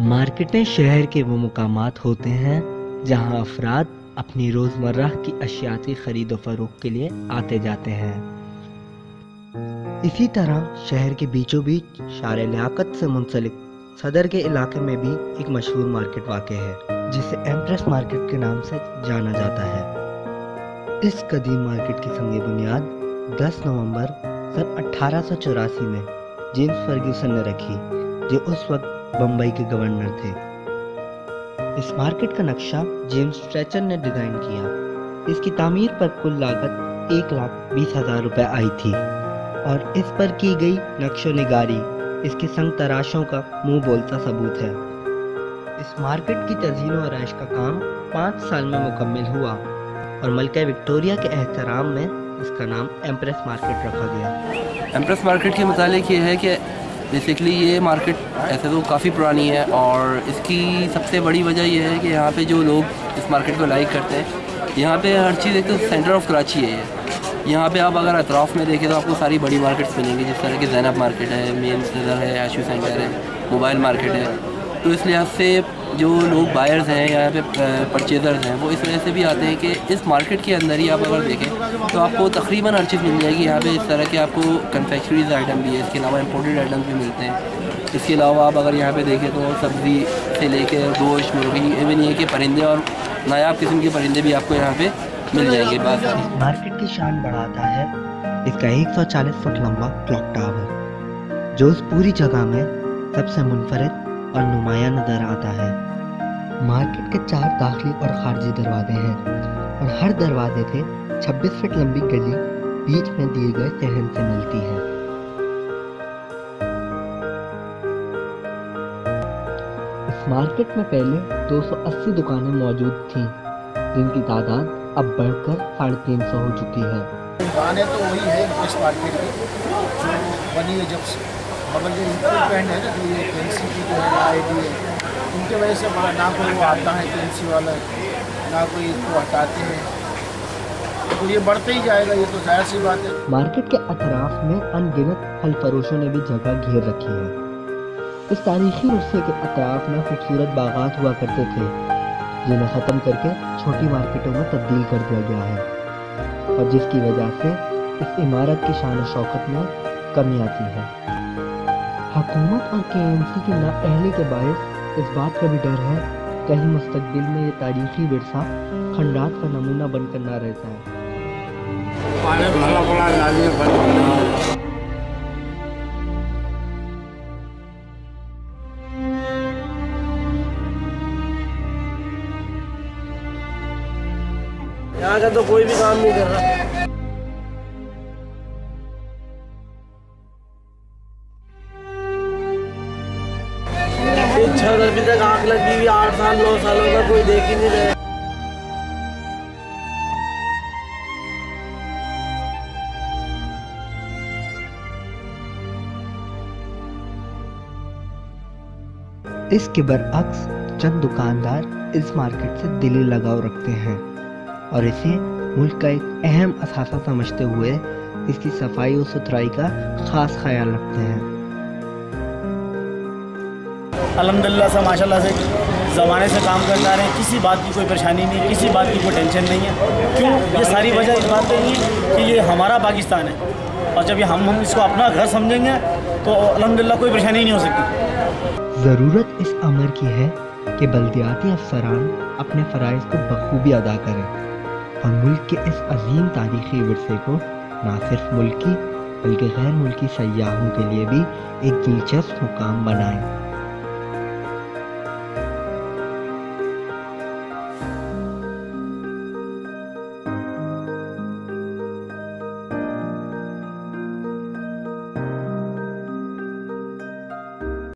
मार्केटें शहर के वो मुकामात होते हैं जहां अफराद अपनी रोज़मर्रा की अशियाती खरीदो फरोख्त के लिए आते जाते हैं। इसी तरह शहर के बीचों बीच शारे लियाकत से मुंसलिक सदर के इलाके में भी एक मशहूर मार्केट वाक़ है जिसे एम्प्रेस मार्केट के नाम से जाना जाता है। इस कदीम मार्केट की संग बुनियाद 10 नवंबर सन 1884 में जेम्स फर्ग्यूसन ने रखी, जो उस वक्त बम्बई के गवर्नर थे। इस मार्केट का नक्शा जेम्स स्ट्रेचर ने डिज़ाइन किया। इसकी तामीर पर कुल लागत 1,20,000 रुपये आई थी और इस पर की गई नक्शो निगारी इसके संग तराशों का मुंह बोलता सबूत है। इस मार्केट की तज़हीन और आराइश का काम 5 साल में मुकम्मल हुआ और मलका विक्टोरिया के एहतराम में इसका नाम एम्प्रेस मार्केट रखा गया। एम्प्रेस मार्केट के मुतालिक ये है कि बेसिकली ये मार्केट ऐसे तो काफ़ी पुरानी है और इसकी सबसे बड़ी वजह यह है कि यहाँ पे जो लोग इस मार्केट को लाइक करते हैं, यहाँ पे हर चीज़ एक तो सेंटर ऑफ कराची है ये। यहाँ पे आप अगर अतराफ़ में देखें तो आपको सारी बड़ी मार्केट्स मिलेंगी, जिस तरह की ज़ैनब मार्केट है, मेंस नज़र है, आशू सेंटर है, मोबाइल मार्केट है। तो इस लिहाज से जो लोग बायर्स हैं यहाँ पे परचेज़र्स हैं, वो इस वजह से भी आते हैं कि इस मार्केट के अंदर ही आप अगर देखें तो आपको तकरीबन हर चीज़ मिल जाएगी। यहाँ पे इस तरह के आपको कन्फेक्शनरीज आइटम भी है, इसके अलावा इम्पोर्टेड आइटम्स भी मिलते हैं। इसके अलावा आप अगर यहाँ पे देखें तो सब्ज़ी से लेकर गोश्त, मुर्गी, इवन ये कि परिंदे और नायाब किस्म के परिंदे भी आपको यहाँ पे मिल जाएंगे। बात मार्केट की शान बढ़ाता है इसका 140 फुट लंबा क्लॉक टावर, जो इस पूरी जगह में सबसे मुनफरिद और नुमाया नज़र आता है। मार्केट के 4 दाखिली और खारजी दरवाजे हैं और हर दरवाजे से 26 फीट लंबी गली बीच में दिए गए सहन से मिलती है। इस मार्केट में पहले 280 दुकानें मौजूद थीं, जिनकी तादाद अब बढ़कर 350 हो चुकी है। दुकानें तो वही है इस मार्केट की जो बनी है जब से, मगर जो इम्प्रूवमेंट है ना, जो ये पेंसी की जो है आईडी है, उनकी वजह से ना कोई वो आता है पेंसी वाला, ना कोई इसको हटाते हैं, तो ये बढ़ते ही जाएगा, ये तो जाहिर सी बात है। मार्केट के अतराफ में अनगिनत फल फरोशों ने भी जगह घेर रखी है। इस तारीखी उर्से के अतराफ में खूबसूरत बागात हुआ करते थे, जिन्हें ख़त्म करके छोटी मार्केटों में तब्दील कर दिया गया है और जिसकी वजह से इस इमारत की शान शौकत में कमी आती है। हुकूमत और KMC की नाअहली के बायस इस बात का भी डर है कहीं मुस्तकबिल में ये तारीखी विरसा खंडात का नमूना बनकर ना रह जाए। यहाँ का तो कोई भी काम नहीं कर रहा। छह अभी तक आग लगी हुई 8 साल 9 सालों का कोई देख ही नहीं रहा। इसके बरअक्स चंद दुकानदार इस मार्केट से दिली लगाव रखते हैं और इसे मुल्क का एक अहम असासा समझते हुए इसकी सफाई और सुथराई का खास ख्याल रखते हैं। अल्हम्दुलिल्लाह से माशाल्लाह से ज़माने से काम करते आ रहे हैं, किसी बात की कोई परेशानी नहीं, किसी बात की कोई टेंशन नहीं है। क्यों? ये सारी वजह इस बात पे नहीं है कि ये हमारा पाकिस्तान है और जब ये हम इसको अपना घर समझेंगे तो अल्हम्दुलिल्लाह कोई परेशानी नहीं हो सकती। ज़रूरत इस अमर की है कि बल्दियाती अफसरान अपने फ़राइज़ को बखूबी अदा करें और मुल्क के इस अजीम तारीख़ी विरसे को न सिर्फ मुल्की बल्कि गैर मुल्की सयाहों के लिए भी एक दिलचस्प मुकाम बनाएं।